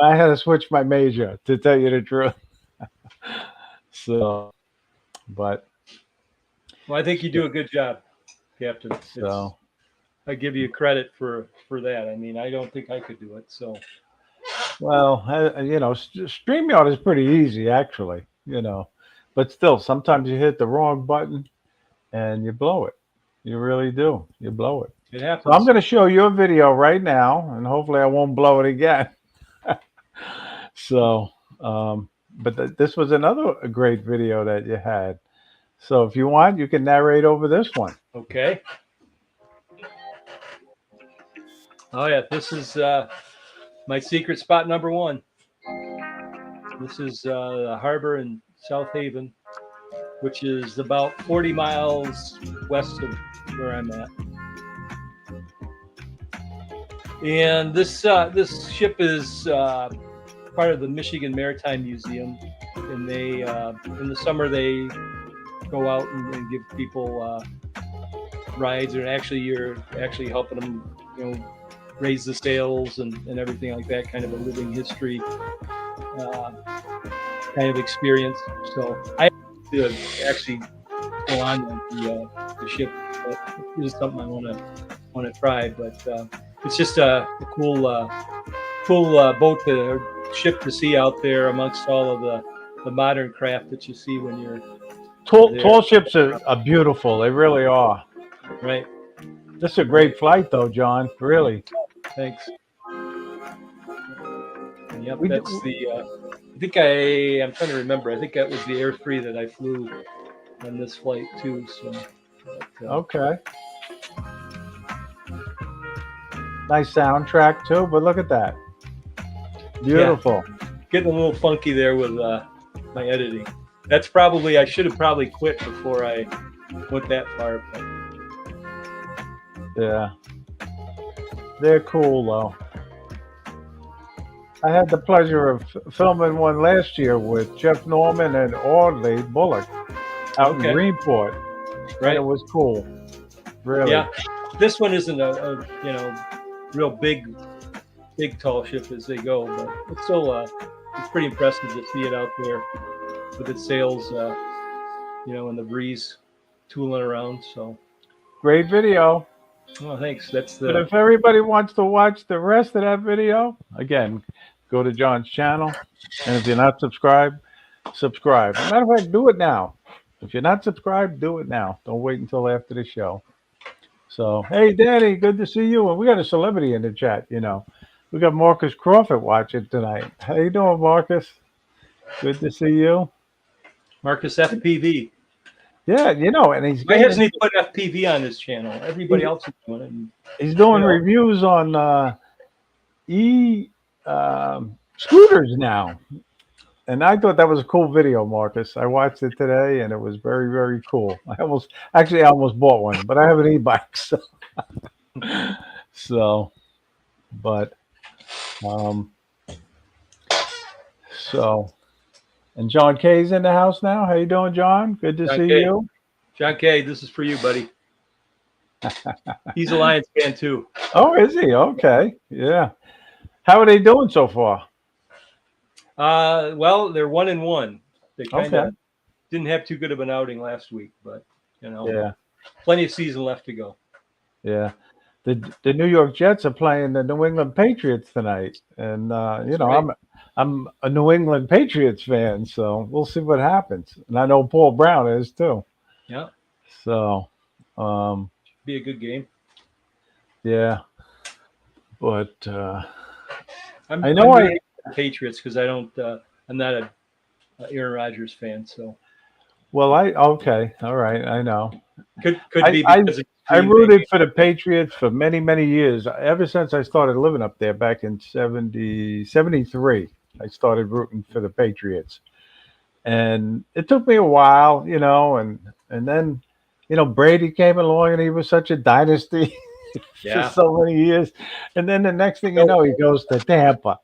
I had to switch my major to tell you the truth. So, but Well, I think you do a good job, Captain. so I give you credit for that. I mean, I don't think I could do it. So, well, StreamYard is pretty easy actually. But still, sometimes you hit the wrong button and you blow it. You really do. You blow it. it So happens. I'm going to show you a video right now, and hopefully I won't blow it again. So, but this was another great video that you had. So if you want, you can narrate over this one. Okay. Oh yeah, this is my secret spot number 1. This is the harbor in South Haven, which is about 40 miles west of where I'm at. And this ship is part of the Michigan Maritime Museum, and they in the summer they go out and give people rides, and actually you're actually helping them, raise the sails and everything like that. Kind of a living history kind of experience. So I to actually go on the ship. But this is something I want to try. But it's just a cool boat ship to see out there amongst all of the modern craft that you see when you're Tall ships are beautiful. They really are. right. This is a great flight, though, John. Really. Thanks. And yep, We- that's the. I think I'm trying to remember. I think that was the Air 3 that I flew on this flight too. So. But, Okay. Nice soundtrack too, but look at that. Beautiful. Getting a little funky there with my editing. That's probably I should have probably quit before I went that far. But Yeah. They're cool though. I had the pleasure of filming one last year with Jeff Norman and Audley Bullock out Okay. in Greenport. right. And it was cool. Really. Yeah. This one isn't a real big tall ship as they go, but it's still it's pretty impressive to see it out there with its sails, in the breeze, tooling around. So, Great video. well, thanks. That's But the if everybody wants to watch the rest of that video, again, go to John's channel. And if you're not subscribed, subscribe. As a matter of fact, do it now. If you're not subscribed, do it now. Don't wait until after the show. So, hey, Danny, good to see you. And we got a celebrity in the chat, We got Marcus Crawford watching tonight. How you doing, Marcus? Good to see you. Marcus FPV. Yeah, and he's Why hasn't he put FPV on his channel? Everybody else is doing it. And, he's doing reviews on scooters now. And I thought that was a cool video, Marcus. I watched it today, and it was very, very cool. I almost bought one, but I have an e-bike, so. And John K's in the house now. How you doing, John? Good to John see K. you. John K., this is for you, buddy. He's a Lions fan too. Oh, is he? Okay, yeah. How are they doing so far? Well, they're 1-1. They kind of Okay. didn't have too good of an outing last week, but Yeah. plenty of season left to go. Yeah. The New York Jets are playing the New England Patriots tonight, and That's right. I'm a New England Patriots fan, so we'll see what happens. And I know Paul Brown is too. Yeah, So, um, be a good game. yeah, but I'm I know I'm I rooting for the Patriots because I don't. I'm not a Aaron Rodgers fan, so well I okay, all right, I know. could I be I because of I Green Bay. rooted for the Patriots for many years. Ever since I started living up there back in 73, I started rooting for the Patriots. And it took me a while, and then Brady came along and he was such a dynasty for Yeah. so many years. And then the next thing you So know, he goes to Tampa,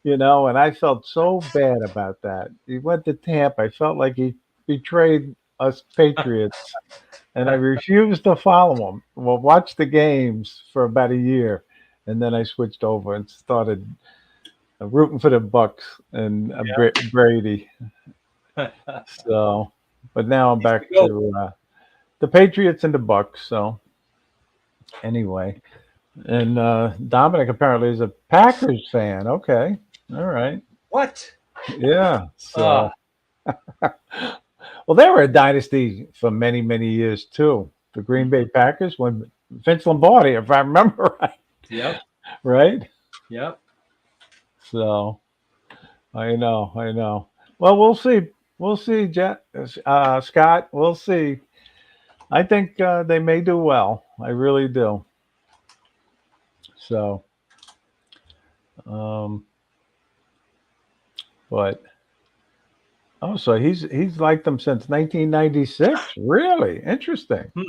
and I felt so bad about that. He went to Tampa. I felt like he betrayed us Patriots, and I refused to follow him. Well, watch the games for about a year, and then I switched over and started rooting for the Bucks and Brady. So, but now I'm he's the back goat. to the Patriots and the Bucks. So anyway, and Dominic apparently is a Packers fan. Okay, all right, What? yeah. Uh, So, well, they were a dynasty for many years too. The Green Bay Packers when Vince Lombardi, if I remember right, yep. right. Yep. So I know. Well, we'll see. We'll see, Scott. We'll see. I think they may do well. I really do. So, um, but so he's liked them since 1996. Really interesting. Hmm.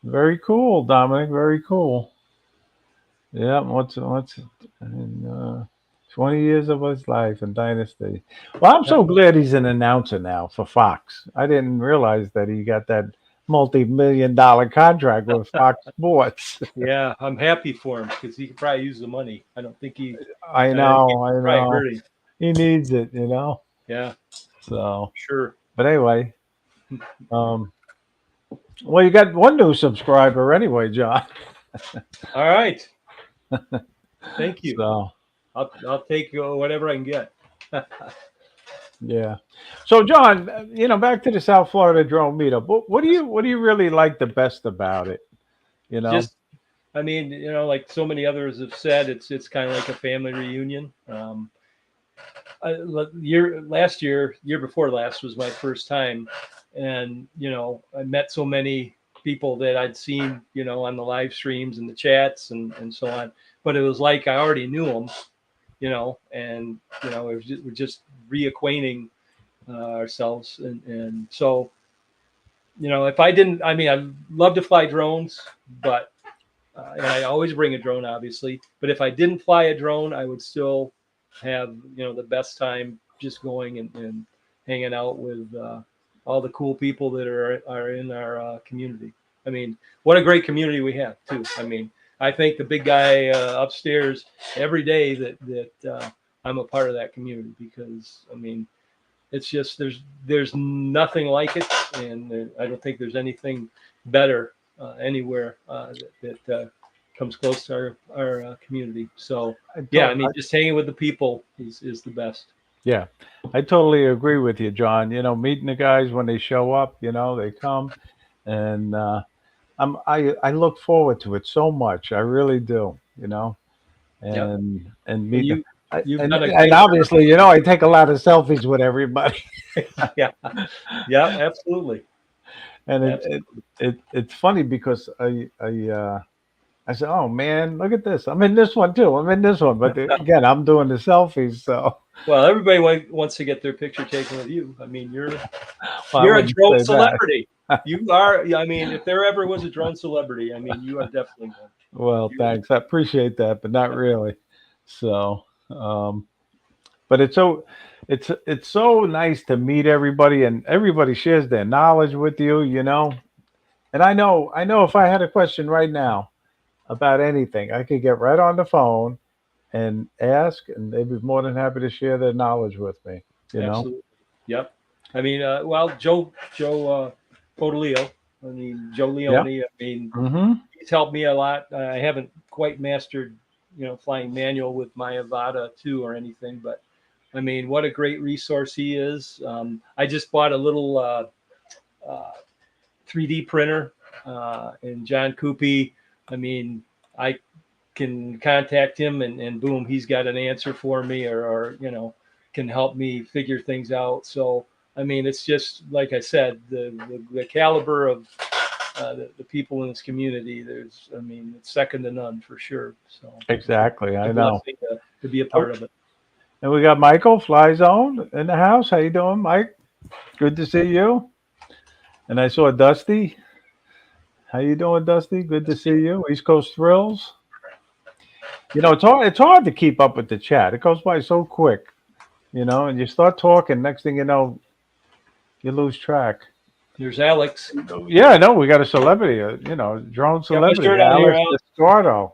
Very cool, Dominic. Very cool. Yeah. What's in 20 years of his life in Dynasty? Well, I'm so glad he's an announcer now for Fox. I didn't realize that he got that multi-million-dollar contract with Fox Sports. Yeah, I'm happy for him because he could probably use the money. I don't think he. I It know. I probably know. hurt him. He needs it. Yeah, So, sure. but anyway, um, well, you got one new subscriber anyway, John. All right. Thank you. So, I'll take whatever I can get. yeah. So, John, back to the South Florida drone meetup. What do you really like the best about it? You know? Just, I mean, like so many others have said, it's kind of like a family reunion. Last year before last was my first time, and I met so many people that I'd seen on the live streams and the chats and so on. But it was like I already knew them, and we're just reacquainting ourselves, and so if I didn't, I mean, I love to fly drones, but and I always bring a drone, obviously. But if I didn't fly a drone, I would still have the best time just going and hanging out with all the cool people that are in our community. I mean, what a great community we have too. I mean, I thank the big guy upstairs every day that I'm a part of that community because I mean, it's just there's nothing like it, and I don't think there's anything better anywhere that comes close to our community. So I yeah, I to- mean, just hanging with the people is the best. yeah, I totally agree with you, John. Meeting the guys when they show up, they come, and I look forward to it so much. I really do. Yep. And And meet you've and done a and great job. obviously, I take a lot of selfies with everybody, Yeah, yeah, absolutely, and absolutely. it's funny because I said, "Oh man, look at this! I'm in this one too. I'm in this one." But again, I'm doing the selfies, so Well, everybody wants to get their picture taken with you. I mean, well, I you're a wouldn't drone say that. celebrity. You are. I mean, if there ever was a drone celebrity, I mean, you are definitely one. Well, You thanks. I appreciate that, but not really. So, but it's so nice to meet everybody, and everybody shares their knowledge with you. And I know if I had a question right now about anything, I could get right on the phone and ask, and they'd be more than happy to share their knowledge with me. Absolutely. Yep. I mean, well, Joe Podolio, I mean, Joe Yeah. Leone. I mean, Mm-hmm. he's helped me a lot. I haven't quite mastered, flying manual with my Avata 2 or anything, but I mean, what a great resource he is. I just bought a little uh, 3D printer, and John Coopy. I mean, I can contact him, and boom, he's got an answer for me, or can help me figure things out. So I mean, it's just like I said, the caliber of the people in this community. I mean, it's second to none for sure. So Exactly. it's a I know. blessing to be a part of it. And we got Michael Fly Zone in the house. How you doing, Mike? Good to see you. And I saw Dusty. How you doing, Dusty? Good to see you. East Coast Thrills. It's hard to keep up with the chat. It goes by so quick, and you start talking. Next thing you know, you lose track. There's Alex. Yeah, I know. We got a celebrity, drone Got my celebrity, shirt on here, Alex Alex. Descardo.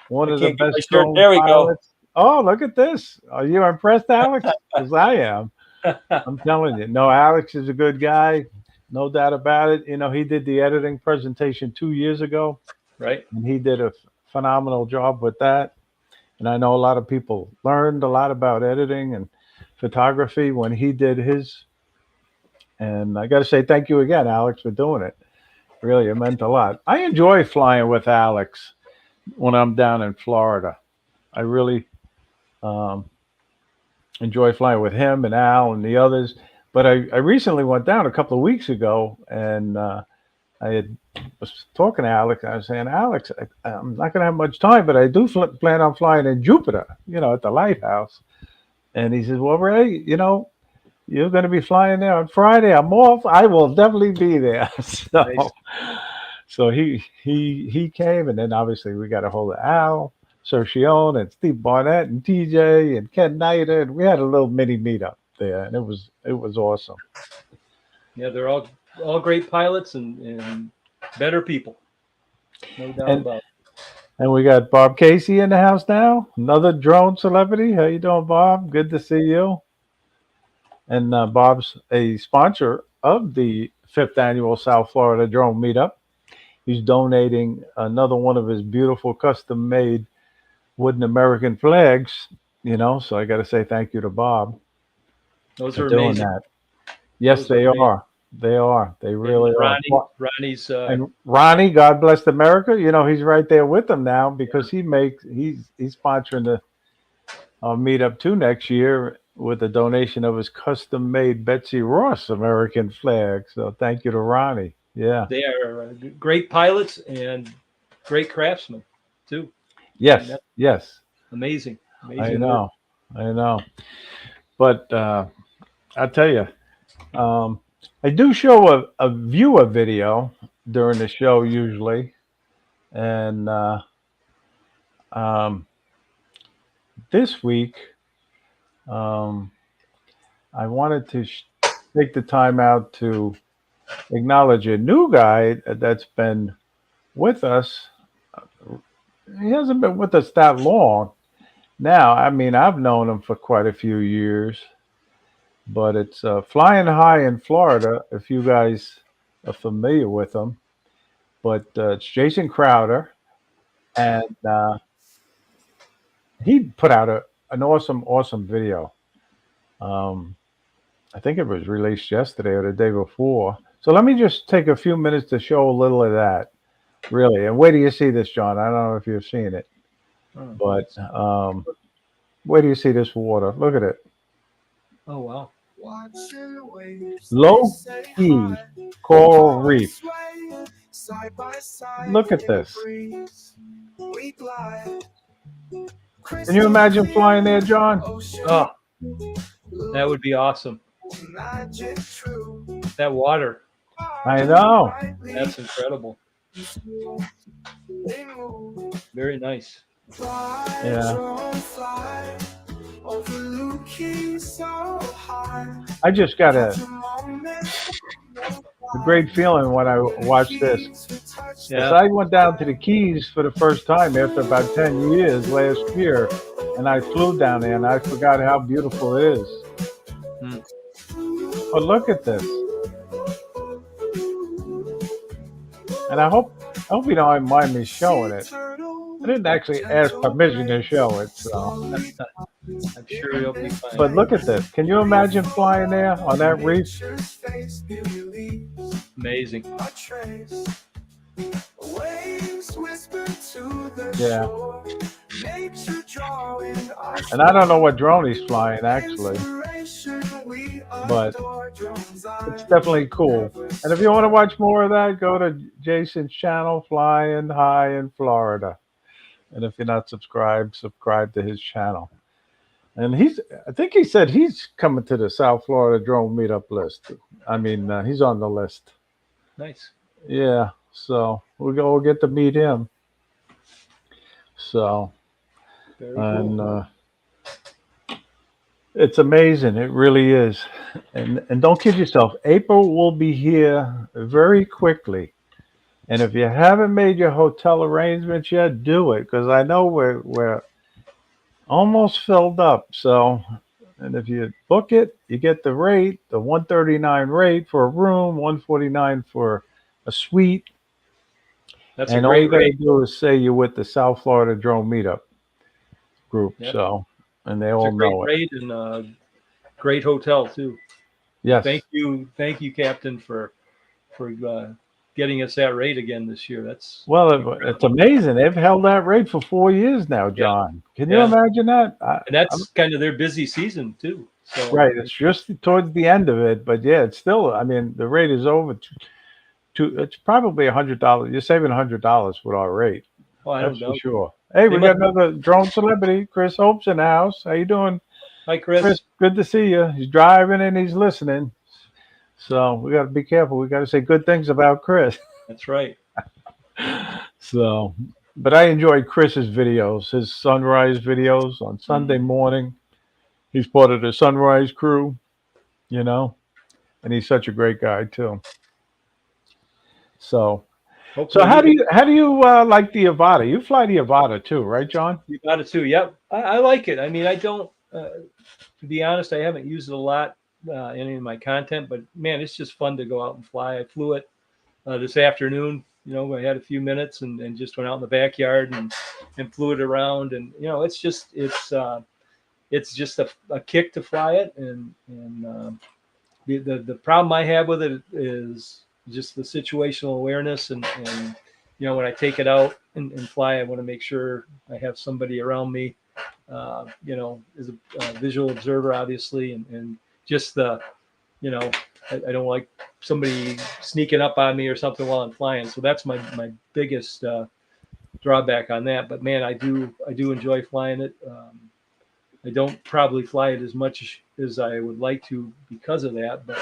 One I of the can't get my best shirt. drone There we go. pilots. Oh, look at this. Are you impressed, Alex? Because I am. I'm telling you. No, Alex is a good guy. No doubt about it. He did the editing presentation 2 years ago, Right. and he did a phenomenal job with that. And I know a lot of people learned a lot about editing and photography when he did his. And I got to say thank you again, Alex, for doing it. Really, it meant a lot. I enjoy flying with Alex when I'm down in Florida. I really um, enjoy flying with him and Al and the others. But I recently went down a couple of weeks ago, and was talking to Alex. I was saying, Alex, I'm not going to have much time, but I do plan on flying in Jupiter, at the lighthouse. And he says, well, Ray, you're going to be flying there on Friday. I'm off. I will definitely be there. So, Nice. so he came, and then obviously we got a hold of Al, Sergione, and Steve Barnett, and TJ, and Ken Knighter, and we had a little mini meetup there, and it was awesome. Yeah, they're all great pilots and better people. No doubt And about it. and we got Bob Casey in the house now, another drone celebrity. How you doing, Bob? Good to see you. And Bob's a sponsor of the fifth annual South Florida Drone Meetup. He's donating another one of his beautiful custom-made wooden American flags. So I got to say thank you to Bob Those for are doing amazing. that. Yes, Those they amazing. are. They are. They really are. Ronnie's And Ronnie, God bless America. He's right there with them now because he's sponsoring the meetup too next year with a donation of his custom-made Betsy Ross American flag. So thank you to Ronnie. Yeah. they are great pilots and great craftsmen too. Yes. That's Yes. amazing. I Amazing work. know. I know. But I'll tell you, I do show a viewer video during the show usually, and um, this week um, I wanted to take the time out to acknowledge a new guy that's been with us. He hasn't been with us that long. Now, I mean, I've known him for quite a few years, but it's Flying High in Florida, if you guys are familiar with him. But it's Jason Crowder, and he put out an awesome, awesome video. Um, I think it was released yesterday or the day before. So let me just take a few minutes to show a little of that, really. And wait till you see this, John. I don't know if you've seen it, Oh, but wait till you see this water. Look at it. oh wow. Low key coral reef. Look at this. Can you imagine flying there, John? Oh, that would be awesome. That water. I know. That's incredible. Very nice. Yeah. I just got a great feeling when I watched this. Yeah. So I went down to the Keys for the first time after about 10 years last year, and I flew down there, and I forgot how beautiful it is. But look at this. and I hope you don't mind me showing it. I didn't actually ask permission to show it, so. I'm sure you'll be fine. But look at this. Can you imagine flying there on that reef? Amazing. Yeah. And I don't know what drone he's flying actually, but it's definitely cool. And if you want to watch more of that, go to Jason's channel, Flying High in Florida. And if you're not subscribed, subscribe to his channel. And I think he said he's coming to the South Florida drone meetup list. I mean, he's on the list. Nice. Yeah. So we'll get to meet him. So, Very and cool. it's amazing. It really is. And don't kid yourself. April will be here very quickly. And if you haven't made your hotel arrangements yet, do it because I know we're almost filled up. So, and if you book it, you get the rate, the 139 rate for a room, 149 for a suite. That's a And all you great got to rate. do is say you're with the South Florida Drone Meetup group. Yep. So, and they It's a all great know it. rate and a great hotel too. Yes. Thank you, Captain, for getting us that rate again this year. That's Well, it's incredible. amazing. They've held that rate for 4 years now, Yeah, John. Can you yeah, imagine that? and that's kind of their busy season too. So Right. It's just towards the end of it, but yeah, it's still. I mean, the rate is over. It's probably $100. You're saving $100 with our rate. oh, I That's don't for doubt sure. Hey, they we must. got another drone celebrity, Chris Hope's in the house. How you doing, Hi, Chris? Chris. Good to see you. He's driving and he's listening. So we got to be careful. We got to say good things about Chris. That's right. So, but I enjoy Chris's videos, his sunrise videos on Sunday Mm. morning. He's part of the sunrise crew, you know, and he's such a great guy too. So, so Hopefully he gets how do you like the Avata? You fly the Avata too, right, John? you got it too. Yep, I like it. I mean, I don't. To be honest, I haven't used it a lot in any of my content, but man, it's just fun to go out and fly. I flew it this afternoon. You know, I had a few minutes and just went out in the backyard and flew it around. And you know, it's just a kick to fly it. And the problem I have with it is just the situational awareness and you know when I take it out and fly, I want to make sure I have somebody around me. You know, as a visual observer, obviously, and just the you know I don't like somebody sneaking up on me or something while I'm flying. So that's my biggest drawback on that. But man, I do enjoy flying it. I don't probably fly it as much as I would like to because of that. But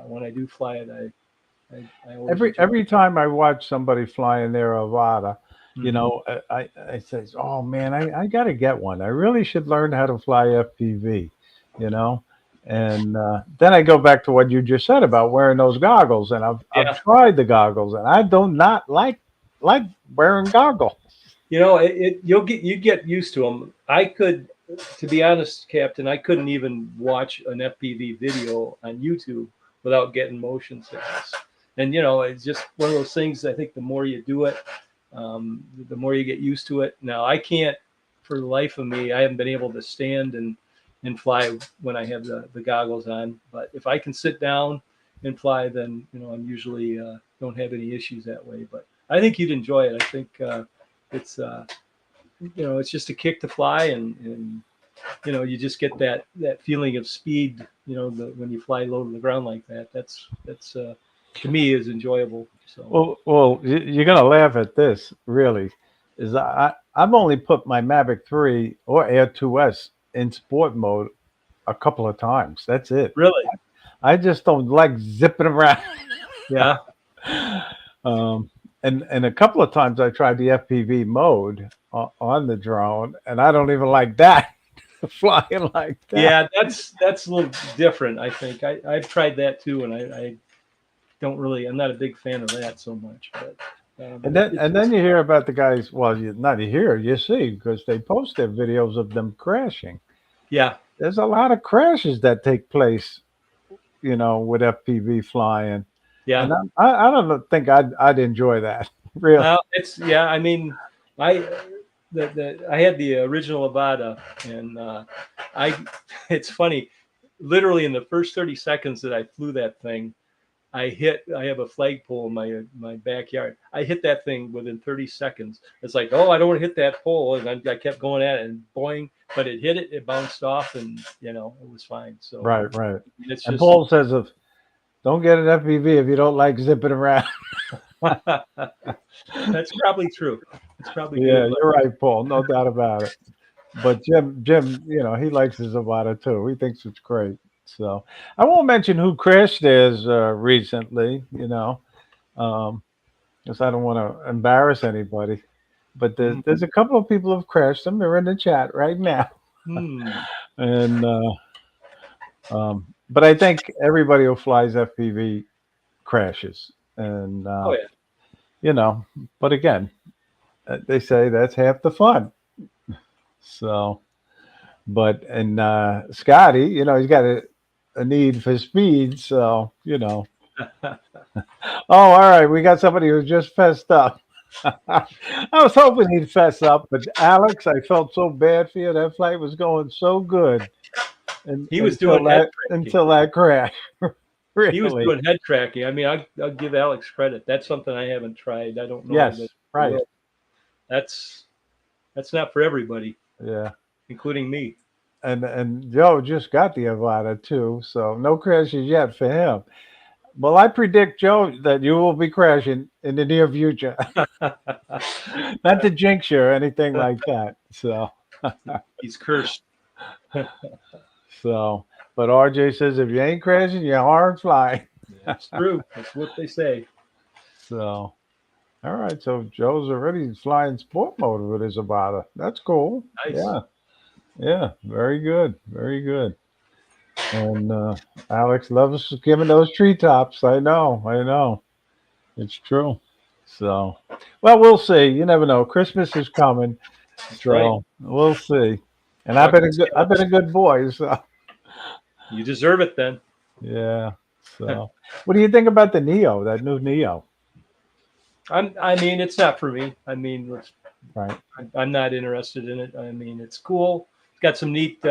when I do fly it, I always enjoy Every time I watch somebody flying their Avata, it. you Hmm. know, I say, oh man, I got to get one. I really should learn how to fly FPV, you know. And then I go back to what you just said about wearing those goggles, and I've Yeah, tried the goggles, and I do not like wearing goggles. you know, you get used to them. I could, to be honest, Captain, I couldn't even watch an FPV video on YouTube without getting motion sickness. And you know, it's just one of those things. I think the more you do it, the more you get used to it. Now, I can't, for the life of me, I haven't been able to stand and fly when I have the goggles on. But if I can sit down and fly, then you know, I'm usually don't have any issues that way. But I think you'd enjoy it. I think it's you know it's just a kick to fly and you know you just get that feeling of speed you know when you fly low to the ground like that that's to me is enjoyable so Well, you're gonna laugh at this. Really, is I've only put my Mavic 3 or Air 2S in sport mode a couple of times. That's it. really I just don't like zipping around. yeah um, and a couple of times I tried the FPV mode on the drone, and I don't even like that flying like that. yeah that's a little different I think I've tried that too and I don't really I'm not a big fan of that so much but And then you hear about the guys. Well, you not you hear, you see, because they post their videos of them crashing. yeah There's a lot of crashes that take place, you know, with FPV flying. Yeah. and I don't think I'd enjoy that. Really. Well, it's yeah. I mean, I I had the original Avata, and I. It's funny. Literally in the first 30 seconds that I flew that thing, I have a flagpole in my backyard. I hit that thing within 30 seconds. It's like, oh, I don't want to hit that pole, and I kept going at it, and boing, but it hit it. It bounced off, and it was fine. So Right, right. it's And just Paul says, if don't get an FPV if you don't like zipping around. that's probably true. It's probably good, Yeah, but you're right, Paul. No doubt about it. But Jim, he likes his Avata too. He thinks it's great. So I won't mention who crashed theirs recently, um, because I don't want to embarrass anybody. But there's a couple of people who've crashed them. They're in the chat right now, hmm. and but I think everybody who flies FPV crashes, and Oh yeah. you know. But again, they say that's half the fun. So, but and Scotty, he's got a need for speed, so Oh, all right, we got somebody who just fessed up. I was hoping he'd fess up, but Alex, I felt so bad for you. That flight was going so good, and He was until doing head that cracking. until that crash, He was really. doing head cracking. I mean, I'll give Alex credit. That's something I haven't tried. I don't know that Yes, I right. will. That's that's not for everybody, Yeah. including me. And Joe just got the Avata too, so no crashes yet for him. Well, I predict, Joe, that you will be crashing in the near future. Not to jinx you or anything like that. So, He's cursed. so, but RJ says if you ain't crashing, you aren't flying. That's true. That's what they say. So, all right. So Joe's already flying sport mode with his Avata. That's cool. Nice. Yeah, yeah. Very good. Very good. And Alex loves skimming those treetops. I know. I know. It's true. So, well, we'll see. You never know. Christmas is coming, That's right. so we'll see. And I've Talk been to a good, I've been Alex. a good boy. So, You deserve it then. yeah. So, what do you think about the Neo? That new Neo, I mean, it's not for me. I mean, right? I'm not interested in it. I mean, it's cool. It's got some neat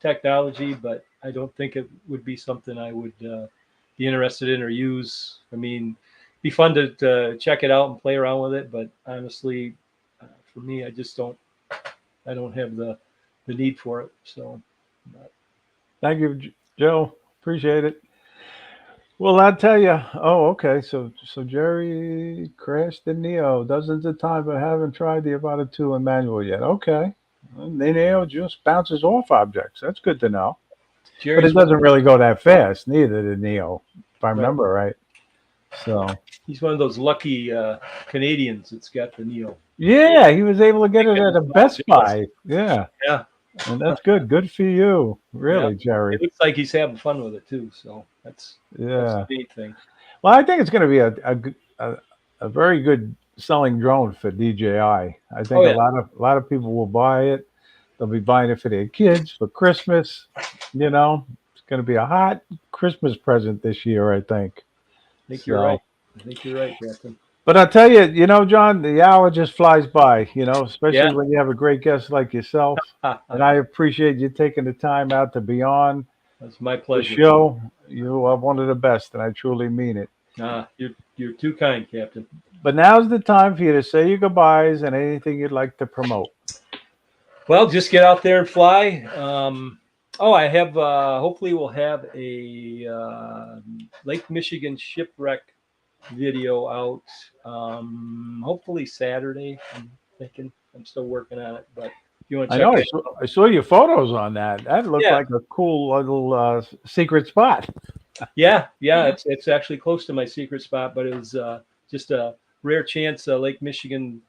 technology, but I don't think it would be something I would be interested in or use. I mean, be fun to check it out and play around with it, but honestly, for me, I just don't. I don't have the need for it. So, Thank you, Joe. Appreciate it. Well, I'll tell you. Oh, okay. So Jerry crashed the Neo dozens of times, but haven't tried the Avata 2 in manual yet. Okay. Well, the Neo just bounces off objects. That's good to know. But it Jerry's doesn't really go that fast, neither the Neo, if I right. remember right. So He's one of those lucky Canadians that's got the Neo. yeah, he was able to get it Getting at a involved, Best yes. Buy. Yeah, Yeah, and that's good. Good for you, yeah. really, It Jerry. looks like he's having fun with it too. So that's Yeah. the main thing. Well, I think it's going to be a very good selling drone for DJI. I Oh think yeah, a lot of people will buy it. They'll be buying it for their kids for Christmas. It's going to be a hot Christmas present this year, I think. I think you're right. So. I think you're right, Captain. But I'll tell you, John, the hour just flies by, Yeah, especially when you have a great guest like yourself. And I appreciate you taking the time out to be on that's my the pleasure. show. You are one of the best, and I truly mean it. You're too kind, Captain. But now's the time for you to say your goodbyes and anything you'd like to promote. Well, just get out there and fly. Oh, I have. Hopefully, we'll have a Lake Michigan shipwreck video out. Hopefully Saturday. I'm thinking. I'm still working on it, but if you want to I check know that out, I saw your photos on that. That looked yeah, like a cool little secret spot. yeah. It's actually close to my secret spot, but it was just a rare chance. Lake Michigan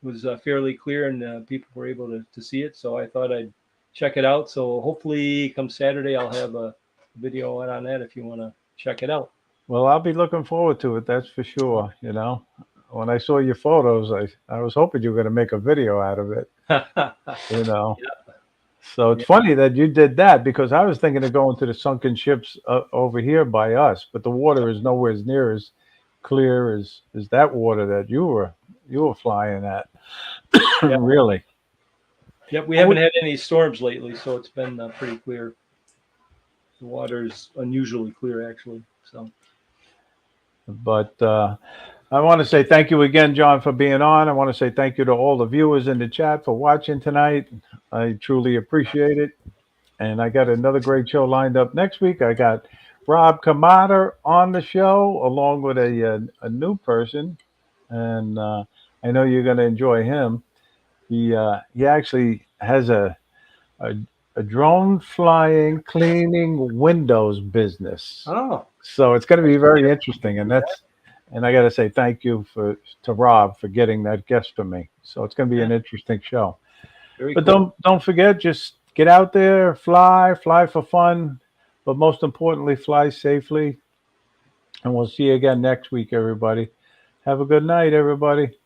was fairly clear and people were able to see it. So I thought I'd check it out. So hopefully, come Saturday, I'll have a video out on that if you want to check it out. Well, I'll be looking forward to it. That's for sure. When I saw your photos, I was hoping you were going to make a video out of it. Yeah, You know. So it's Yeah. funny that you did that because I was thinking of going to the sunken ships over here by us, but the water is nowhere near as clear as that water that you were flying at. Yeah. Really. Yep. We Well, haven't had any storms lately, so it's been pretty clear. The water's unusually clear, actually. So but I want to say thank you again, John, for being on. I want to say thank you to all the viewers in the chat for watching tonight. I truly appreciate it. And I got another great show lined up next week. I got Rob Kamada on the show along with a new person, and I know you're going to enjoy him. He actually has a a drone flying cleaning windows business, oh, so it's going to that's be pretty very good. interesting. And I got to say thank you to Rob for getting that guest for me. So it's going to be Yeah, an interesting show. very But cool. don't forget, just get out there, fly for fun, but most importantly, fly safely. And we'll see you again next week, everybody. Have a good night, everybody.